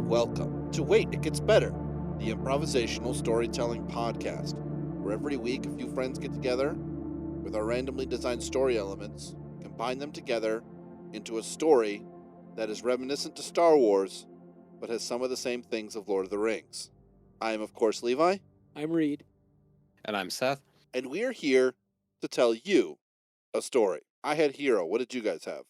Welcome to Wait, It Gets Better, the improvisational storytelling podcast, where every week a few friends get together with our randomly designed story elements, combine them together into a story that is reminiscent to Star Wars, but has some of the same things of Lord of the Rings. I am, of course, Levi. I'm Reed. And I'm Seth. And we are here to tell you a story. I had Hero. What did you guys have?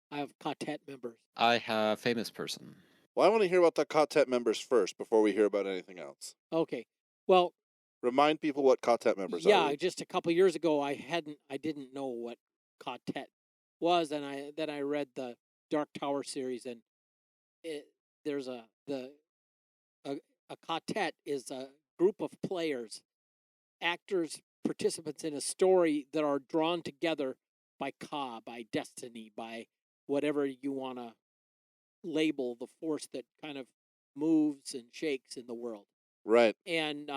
I have Ka-tet members. I have famous person. Well, I want to hear about the Ka-tet members first before we hear about anything else. Okay. Well, Remind people what Ka-tet members are. yeah, just a couple years ago, I didn't know what Ka-tet was, and I read the Dark Tower series, and there's a Ka-tet is a group of players, actors, participants in a story that are drawn together by Ka, by destiny, by whatever you want to label the force that kind of moves and shakes in the world. Right. And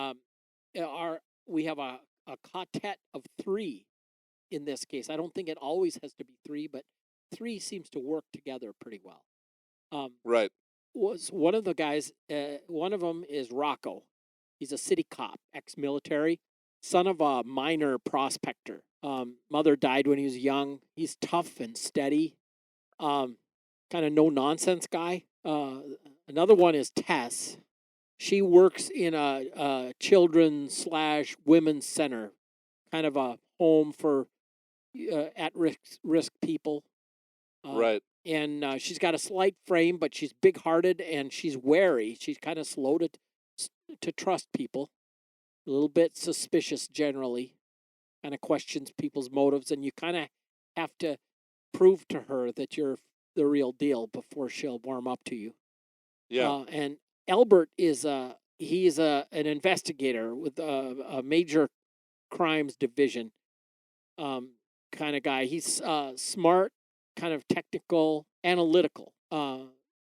we have a Ka-tet of 3 in this case. I don't think it always has to be 3, but 3 seems to work together pretty well. Right. Was one of the guys? One of them is Rocco. He's a city cop, ex-military, son of a miner prospector. Mother died when he was young. He's tough and steady. Kind of no nonsense guy. Another one is Tess. She works in a children's/women's center, kind of a home for at-risk people. Right. And she's got a slight frame, but she's big-hearted and she's wary. She's kind of slow to trust people. A little bit suspicious generally. Kind of questions people's motives, and you kind of have to prove to her that you're the real deal before she'll warm up to you. Yeah. And Albert is an investigator with a major crimes division kind of guy. He's smart, kind of technical, analytical.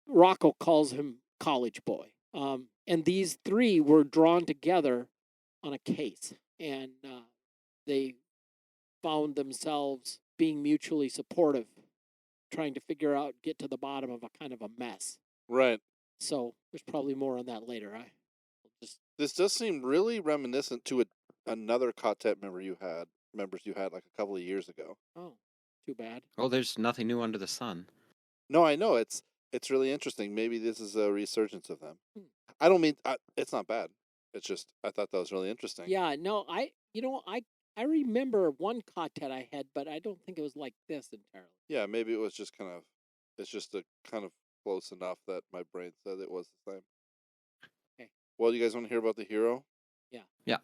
Rocco calls him college boy. And these 3 were drawn together on a case, and they found themselves being mutually supportive, trying to get to the bottom of a kind of a mess. Right. So there's probably more on that later. This does seem really reminiscent to another Ka-tet members you had like a couple of years ago. Oh, too bad. Well, there's nothing new under the sun. No, I know it's really interesting. Maybe this is a resurgence of them. I don't mean it's not bad. It's just I thought that was really interesting. Yeah, no, I remember one Ka-tet I had, but I don't think it was like this entirely. Yeah, maybe it was just it's just a kind of close enough that my brain said it was the same. Okay. Well, you guys want to hear about the hero? Yeah. Yeah.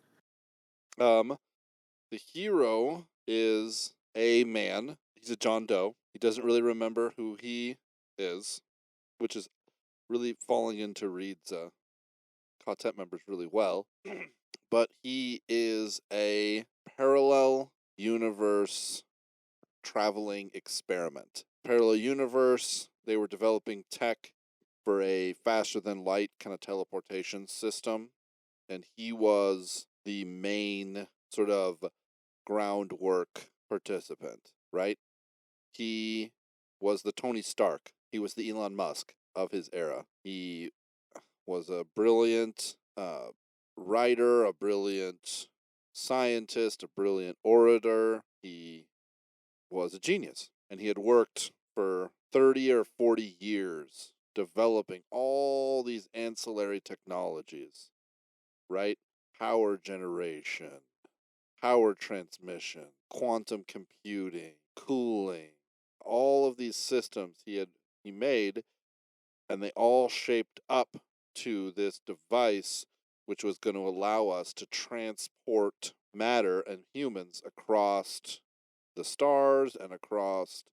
The hero is a man. He's a John Doe. He doesn't really remember who he is, which is really falling into Reed's Ka-tet members really well. But he is a parallel universe traveling experiment. Parallel universe, they were developing tech for a faster than light kind of teleportation system, and he was the main sort of groundwork participant, right? He was the Tony Stark. He was the Elon Musk of his era. He was a brilliant writer, a brilliant scientist, a brilliant orator. He was a genius, and he had worked for 30 or 40 years developing all these ancillary technologies, right? Power generation, power transmission, quantum computing, cooling, all of these systems he made, and they all shaped up to this device which was going to allow us to transport matter and humans across the stars and across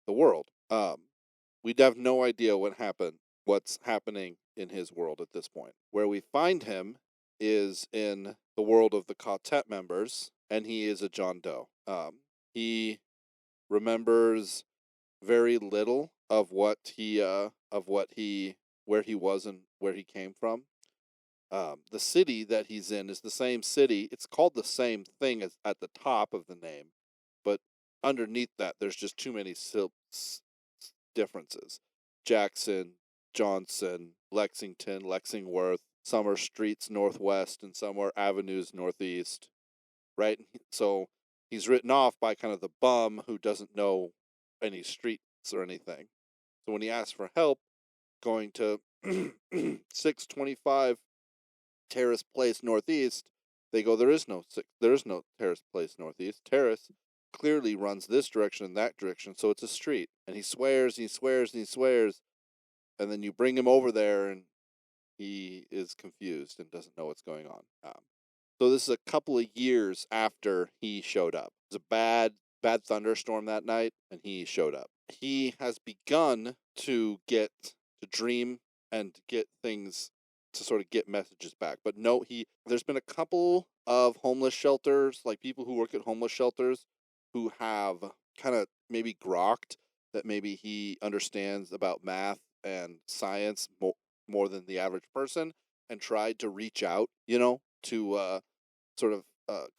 the world. We'd have no idea what's happening in his world at this point. Where we find him is in the world of the Ka-tet members, and he is a John Doe. He remembers very little of where he was and where he came from. The city that he's in is the same city. It's called the same thing as at the top of the name, but underneath that, there's just too many differences. Jackson, Johnson, Lexington, Lexingworth. Some are streets northwest and some are avenues northeast, right? So he's written off by kind of the bum who doesn't know any streets or anything. So when he asks for help going to 625 Terrace Place Northeast, they go, there is no Terrace Place Northeast. Terrace clearly runs this direction and that direction, so it's a street. And he swears, and he swears, and he swears, and then you bring him over there, and he is confused and doesn't know what's going on. So this is a couple of years after he showed up. It was a bad thunderstorm that night, and he showed up. He has begun to dream and get things to sort of get messages back. But no, there's been a couple of homeless shelters, like people who work at homeless shelters, who have kind of maybe grokked that maybe he understands about math and science more than the average person, and tried to reach out, to sort of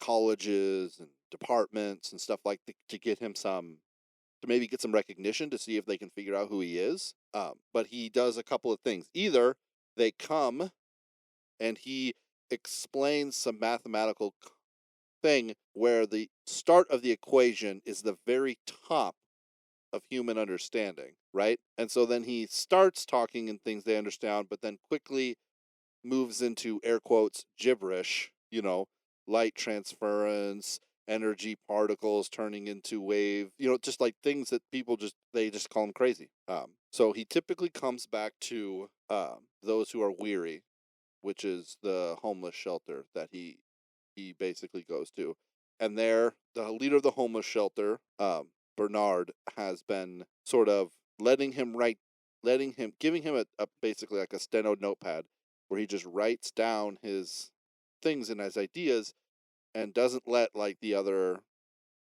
colleges and departments and stuff like to get him to maybe get some recognition to see if they can figure out who he is. But he does a couple of things. Either they come and he explains some mathematical thing where the start of the equation is the very top of human understanding, right? And so then he starts talking in things they understand, but then quickly moves into air quotes gibberish, light transference, energy particles turning into wave, just like things that people they just call him crazy. So he typically comes back to those who are weary, which is the homeless shelter that he basically goes to. And there, the leader of the homeless shelter, Bernard, has been sort of giving him basically like a steno notepad where he just writes down his things and his ideas and doesn't let like the other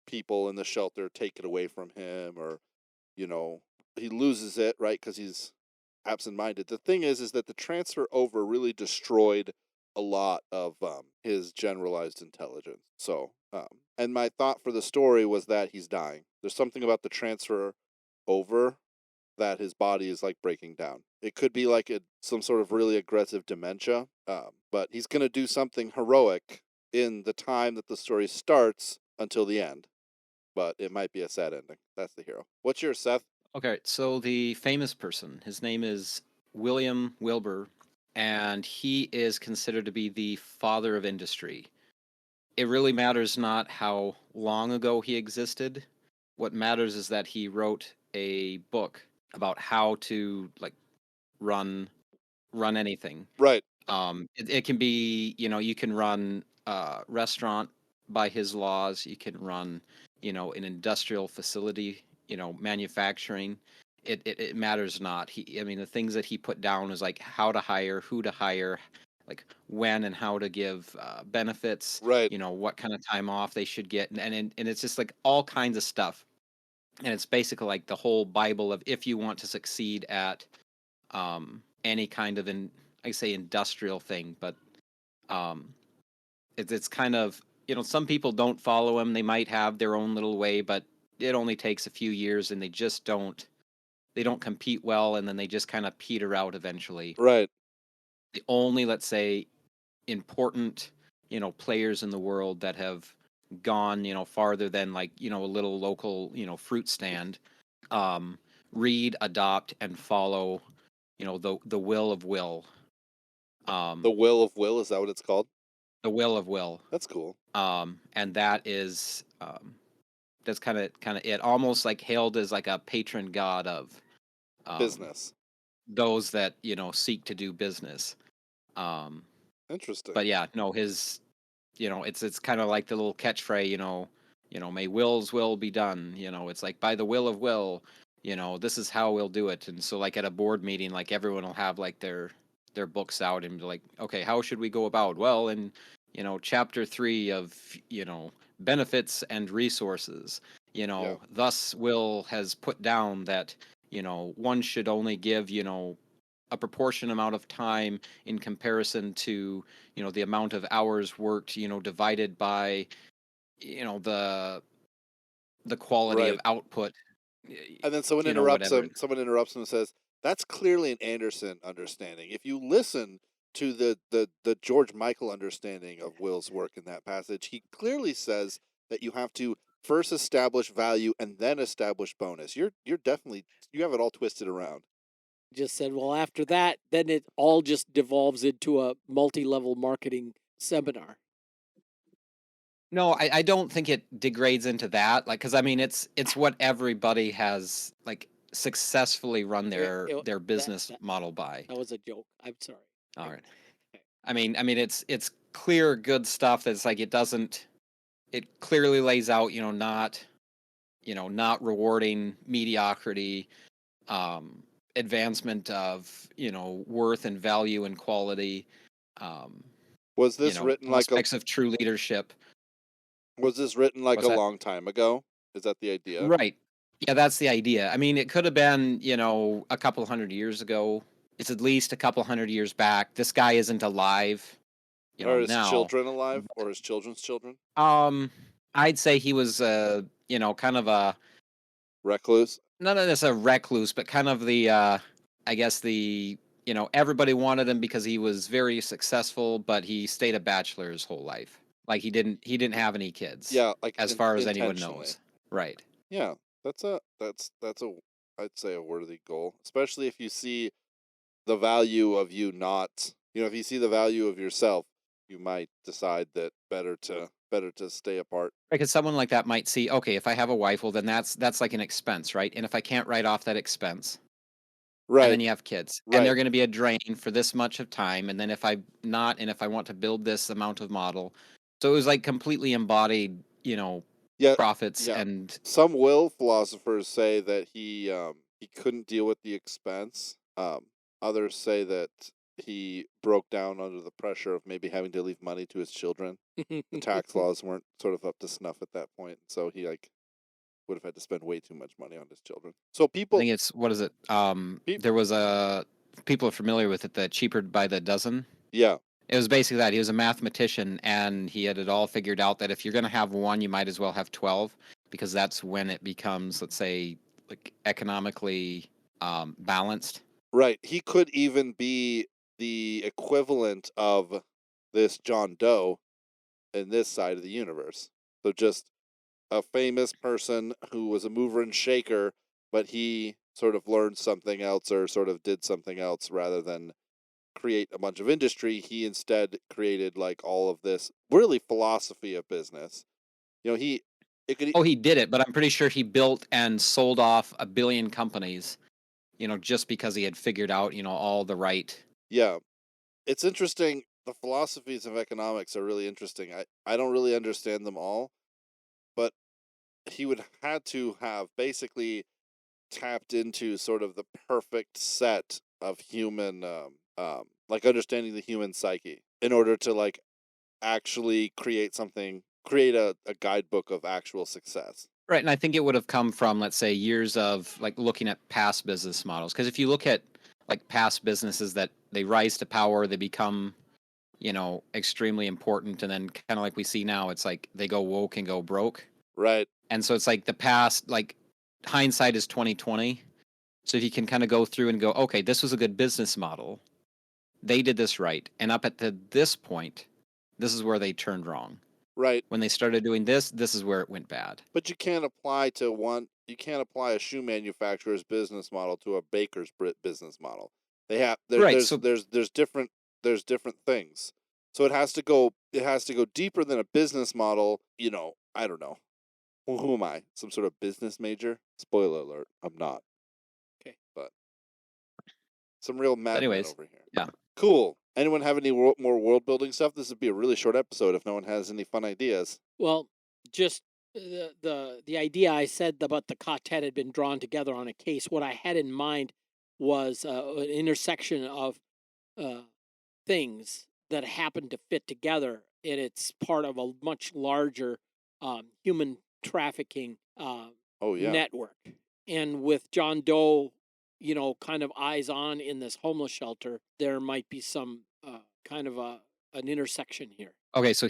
people in the shelter take it away from him, or he loses it, right, because he's absent-minded. The thing is that the transfer over really destroyed a lot of his generalized intelligence. So and my thought for the story was that he's dying. There's something about the transfer over that his body is like breaking down. It could be like some sort of really aggressive dementia, but he's going to do something heroic in the time that the story starts until the end. But it might be a sad ending. That's the hero. What's your Seth? Okay, so the famous person, his name is William Wilbur, and he is considered to be the father of industry. It really matters not how long ago he existed. What matters is that he wrote a book about how to run anything. Right. It can be, you can run a restaurant by his laws. You can run, an industrial facility, manufacturing. It matters not. The things that he put down was like how to hire, who to hire, like when and how to give benefits. Right. What kind of time off they should get, and it's just like all kinds of stuff. And it's basically like the whole Bible of if you want to succeed at any kind of I say industrial thing, but um, it's kind of some people don't follow him. They might have their own little way, but it only takes a few years, and they don't compete well, and then they just kind of peter out eventually. Right. The only, let's say, important players in the world that have gone farther than a little local fruit stand read, adopt, and follow the will of Will. The Will of Will, is that what it's called? The will of Will. That's cool. And that is that's kind of it. Almost like hailed as like a patron god of Business. those that seek to do business. Interesting. But yeah, no, his it's kind of like the little catchphrase, may Will's will be done. It's like by the will of Will. This is how we'll do it. And so like at a board meeting, like everyone will have like their books out and be like, okay, how should we go about? Well, in chapter 3 of benefits and resources, Yeah. thus Will has put down that one should only give a proportion amount of time in comparison to the amount of hours worked divided by the quality of Right. output. And then someone Whatever. interrupts him and says, That's clearly an Anderson understanding. If you listen to the George Michael understanding of Will's work in that passage, he clearly says that you have to first establish value and then establish bonus. You're definitely, you have it all twisted around. Just said, well, after that, then it all just devolves into a multi-level marketing seminar. No, I don't think it degrades into that. Like, because I mean, it's what everybody has like successfully run their business model by. That was a joke. I'm sorry. All right. I mean, it's clear good stuff that's like it clearly lays out, not rewarding mediocrity, advancement of, worth and value and quality. Was this written like aspects of true leadership? Was this written like a long time ago? Is that the idea? Right. Yeah, that's the idea. I mean, it could have been, a couple hundred years ago. It's at least a couple hundred years back. This guy isn't alive. Are his now. children alive, or his children's children? I'd say he was, kind of a recluse. Not necessarily a recluse, but kind of the, I guess everybody wanted him because he was very successful, but he stayed a bachelor his whole life. Like he didn't have any kids. Yeah, like as far as anyone knows. Right. Yeah, that's a I'd say a worthy goal, especially if you see the value of you not, if you see the value of yourself, you might decide that better to stay apart. Because someone like that might see, okay, if I have a wife, well, then that's like an expense, right? And if I can't write off that expense, right, and then you have kids, and they're going to be a drain for this much of time, and then if I want to build this amount of model, so it was like completely embodied, profits. And some will philosophers say that he couldn't deal with the expense. Others say that he broke down under the pressure of maybe having to leave money to his children. The tax laws weren't sort of up to snuff at that point, so he would have had to spend way too much money on his children. So people, I think it's, what is it? There was people are familiar with it, the Cheaper by the Dozen. Yeah. It was basically that. He was a mathematician, and he had it all figured out that if you're going to have one, you might as well have 12, because that's when it becomes, let's say, like economically balanced. Right. He could even be the equivalent of this John Doe in this side of the universe. So just a famous person who was a mover and shaker, but he sort of learned something else or sort of did something else rather than create a bunch of industry. He instead created like all of this really philosophy of business. He did it, but I'm pretty sure he built and sold off 1 billion companies, just because he had figured out, all the right. Yeah. It's interesting. The philosophies of economics are really interesting. I don't really understand them all, but he would had to have basically tapped into sort of the perfect set of human, like understanding the human psyche in order to like actually create a guidebook of actual success. Right, and I think it would have come from, let's say, years of like looking at past business models. Because if you look at like past businesses that they rise to power, they become, extremely important, and then kind of like we see now, it's like they go woke and go broke. Right. And so it's like the past, like hindsight is 2020. So if you can kind of go through and go, okay, this was a good business model. They did this right, and up at this point, this is where they turned wrong. Right. When they started doing this is where it went bad. But you can't apply a shoe manufacturer's business model to a baker's business model. There's different things. So it has to go deeper than a business model, I don't know. Who am I? Some sort of business major? Spoiler alert, I'm not. Okay. But some real madmen over here. Yeah. Cool. Anyone have any more world building stuff? This would be a really short episode if no one has any fun ideas. Well, just the idea I said about the Ka-tet had been drawn together on a case. What I had in mind was an intersection of things that happen to fit together, and it's part of a much larger human trafficking network. And with John Doe, kind of eyes on in this homeless shelter, there might be some kind of an intersection here. Okay, so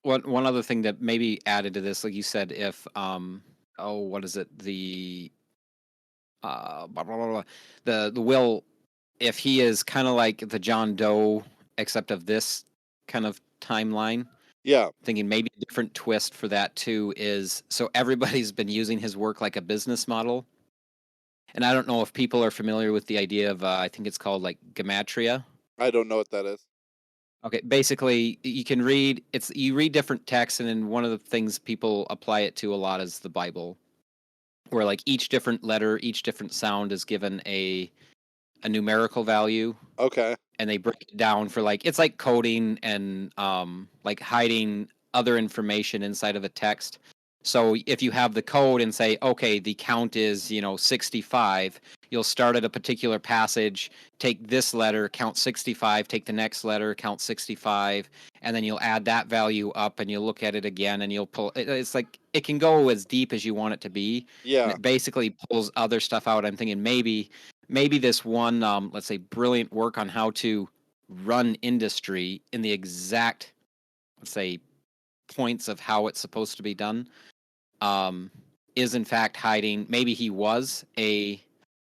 one other thing that maybe added to this, like you said, if what is it, the blah, blah, blah, blah. The Will, if he is kind of like the John Doe, except of this kind of timeline. Yeah. Thinking maybe a different twist for that too is so everybody's been using his work like a business model. And I don't know if people are familiar with the idea of I think it's called like gematria. I don't know what that is. Okay, basically you can read you read different texts, and then one of the things people apply it to a lot is the Bible, where like each different letter, each different sound is given a numerical value, Okay. and they break it down for like it's like coding and like hiding other information inside of a text. So if you have the code and say, okay, the count is 65, you'll start at a particular passage, take this letter, count 65, take the next letter, count 65, and then you'll add that value up and you'll look at it again and you'll pull it's like it can go as deep as you want it to be, and Yeah. it basically pulls other stuff out. I'm thinking maybe this one let's say brilliant work on how to run industry in the exact, let's say, points of how it's supposed to be done, is in fact hiding. Maybe he was a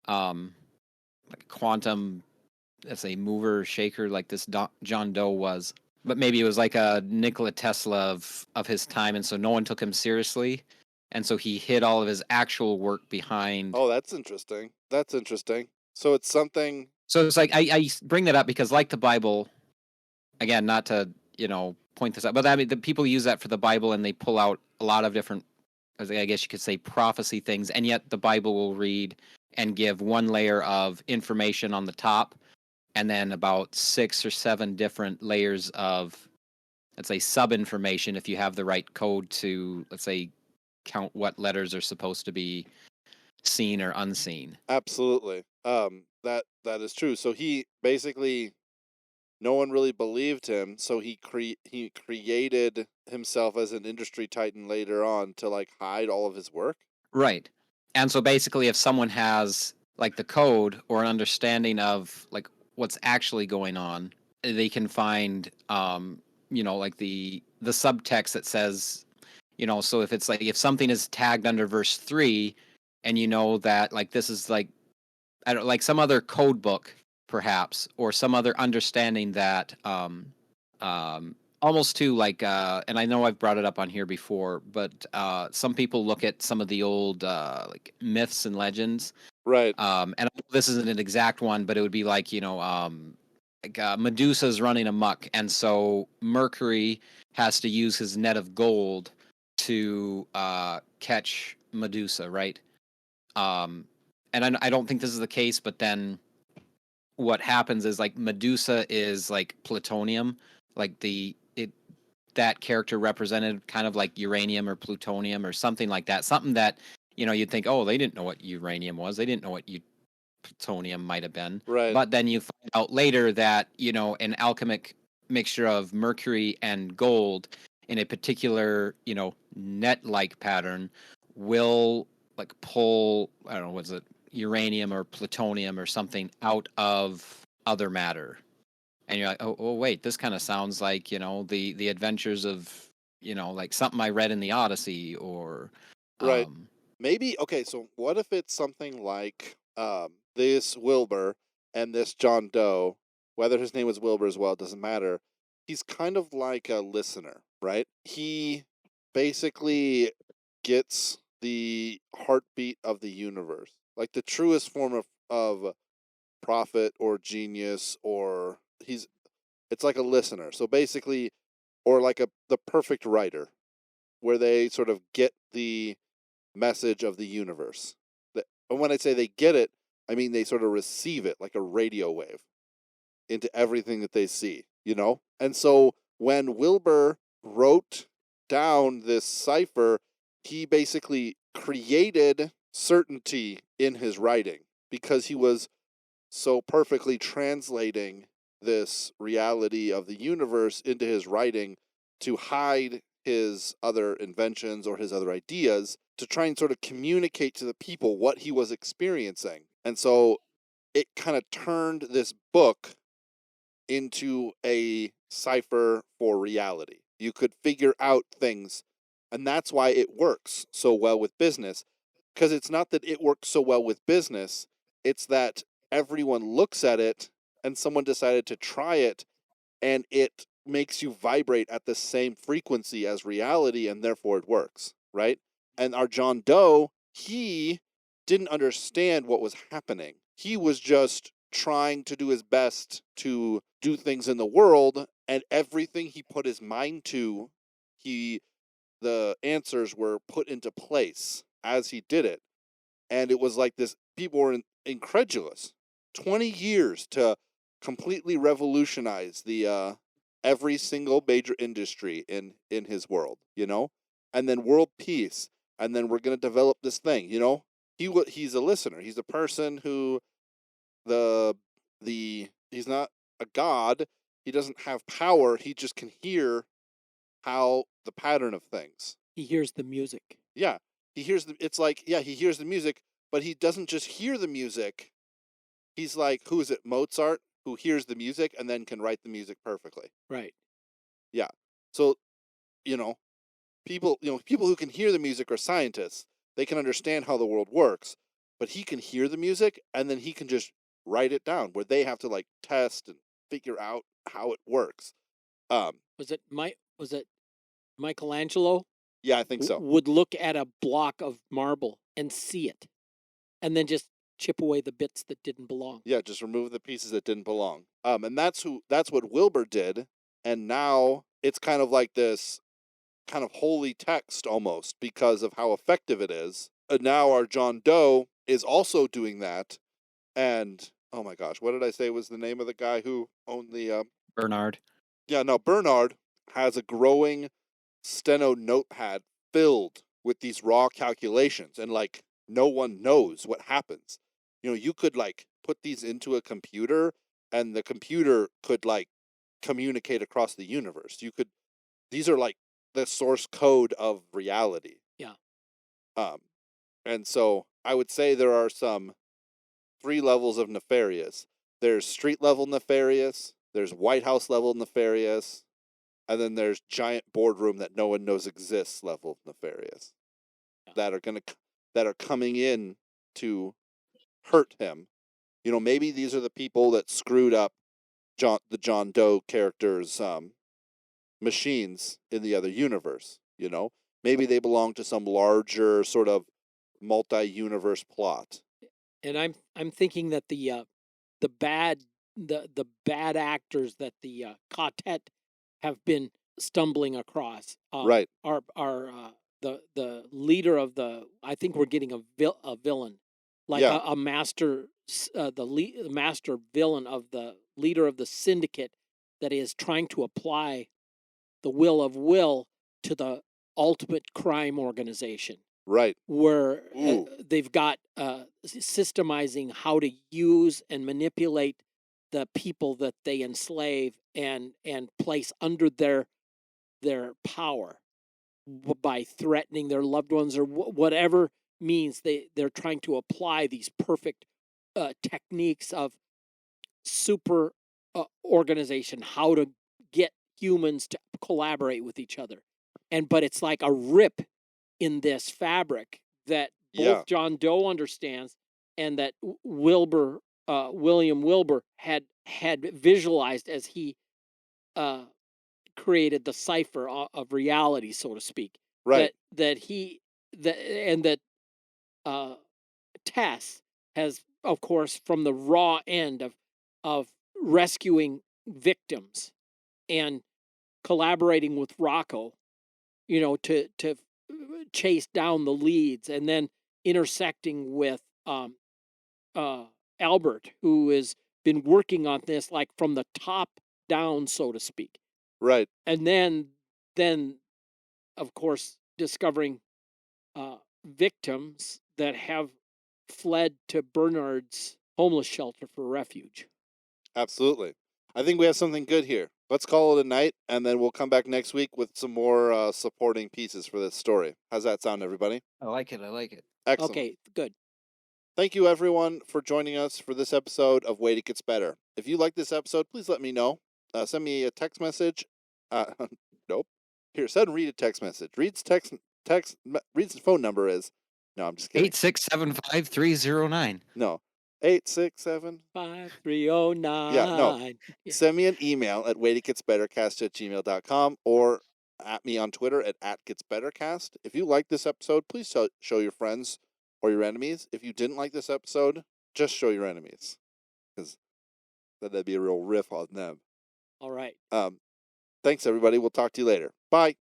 like quantum, let's say, mover shaker like this John Doe was, but maybe it was like a Nikola Tesla of his time, and so no one took him seriously, and so he hid all of his actual work behind. Oh, that's interesting. That's interesting. So it's something. So it's like I bring that up because, like the Bible, again, not to point this out, but I mean the people use that for the Bible, and they pull out a lot of different, I guess you could say, prophecy things, and yet the Bible will read and give one layer of information on the top, and then about 6 or 7 different layers of, let's say, sub information if you have the right code to, let's say, count what letters are supposed to be seen or unseen. Absolutely. That is true. So he basically, no one really believed him, so he created himself as an industry titan later on to like hide all of his work. Right. And so basically if someone has like the code or an understanding of like what's actually going on, they can find like the subtext that says, so if it's like if something is tagged under verse 3 and you know that like this is like I don't like some other code book perhaps, or some other understanding that almost to like and I know I've brought it up on here before, but some people look at some of the old like myths and legends, Right. and this isn't an exact one, but it would be like like Medusa's running amok, and so Mercury has to use his net of gold to catch Medusa, right? And I don't think this is the case, but then what happens is like Medusa is like plutonium, like that character represented kind of like uranium or plutonium or something like that. Something that you'd think, oh, they didn't know what uranium was, they didn't know what plutonium might have been. Right. But then you find out later that an alchemic mixture of mercury and gold in a particular net-like pattern will like pull, I don't know, what's it, uranium or plutonium or something out of other matter. And you're like, oh wait, this kind of sounds like the adventures of like something I read in the Odyssey, or Right. Maybe, okay, so what if it's something like this Wilbur and this John Doe, whether his name was Wilbur as well, doesn't matter. He's kind of like a listener, right? He basically gets the heartbeat of the universe, like the truest form of prophet or genius, or it's like a listener. So basically, or like the perfect writer, where they sort of get the message of the universe. And when I say they get it, I mean they sort of receive it like a radio wave into everything that they see, And so when Wilbur wrote down this cipher, he basically created certainty in his writing because he was so perfectly translating this reality of the universe into his writing to hide his other inventions or his other ideas, to try and sort of communicate to the people what he was experiencing. And so it kind of turned this book into a cipher for reality. You could figure out things, and that's why it works so well with business. because it's not that it works so well with business, it's that everyone looks at it and someone decided to try it, and it makes you vibrate at the same frequency as reality, and therefore it works, right? And our John Doe, he didn't understand what was happening. He was just trying to do his best to do things in the world, and everything he put his mind to, the answers were put into place as he did it. And it was like this, people were incredulous. 20 years to completely revolutionize the every single major industry in his world, you know? And then world peace, and then we're going to develop this thing, you know? He's a listener. He's a person who he's not a god. He doesn't have power. He just can hear how the pattern of things. He hears the music. Yeah. He hears he hears the music, but he doesn't just hear the music. He's like, who is it? Mozart, who hears the music and then can write the music perfectly. Right. Yeah. So, people who can hear the music are scientists. They can understand how the world works, but he can hear the music and then he can just write it down, where they have to like test and figure out how it works. Was it Michelangelo? Yeah, I think so. Would look at a block of marble and see it, and then just chip away the bits that didn't belong. Yeah, just remove the pieces that didn't belong. And that's what Wilbur did, and now it's kind of like this kind of holy text almost because of how effective it is. And now our John Doe is also doing that. And oh my gosh, what did I say was the name of the guy who owned the Bernard. Yeah, no, Bernard has a growing steno notepad filled with these raw calculations, and like no one knows what happens. You could like put these into a computer, and the computer could like communicate across the universe. These are like the source code of reality. Yeah. And so I would say there are some 3 levels of nefarious. There's street level nefarious, there's White House level nefarious, and then there's giant boardroom that no one knows exists level of nefarious. Yeah. that are coming in to hurt him. Maybe these are the people that screwed up the John Doe character's machines in the other universe. Maybe they belong to some larger sort of multi-universe plot. And I'm thinking that the bad actors that the Ka-tet have been stumbling across, right, are the leader of the. I think we're getting a villain, like a master, the master villain of the leader of the syndicate that is trying to apply the will of Will to the ultimate crime organization. Right. Where they've got systemizing how to use and manipulate the people that they enslave and place under their power by threatening their loved ones or whatever means they're trying to apply these perfect techniques of super organization, how to get humans to collaborate with each other. But it's like a rip in this fabric that both John Doe understands and that William Wilbur had visualized as he created the cipher of reality, so to speak. Right. That Tess has, of course, from the raw end of rescuing victims and collaborating with Rocco, to chase down the leads, and then intersecting with Albert, who has been working on this like from the top down, so to speak. Right. And then of course discovering victims that have fled to Bernard's homeless shelter for refuge. Absolutely. I think we have something good here. Let's call it a night, and then we'll come back next week with some more supporting pieces for this story. How's that sound, everybody? I like it. Excellent. Okay, good. Thank you, everyone, for joining us for this episode of Wait, It Gets Better. If you like this episode, please let me know. Send me a text message. Nope. Here, send Reed a text message. Reed's phone number is No, I'm just kidding. 8675309. No. 867. 5309. Yeah, no. Yeah. Send me an email at waititgetsbettercast@gmail.com or at me on Twitter at @getsbettercast. If you like this episode, please show your friends or your enemies. If you didn't like this episode, just show your enemies, because that'd be a real riff on them. All right. Thanks, everybody. We'll talk to you later. Bye.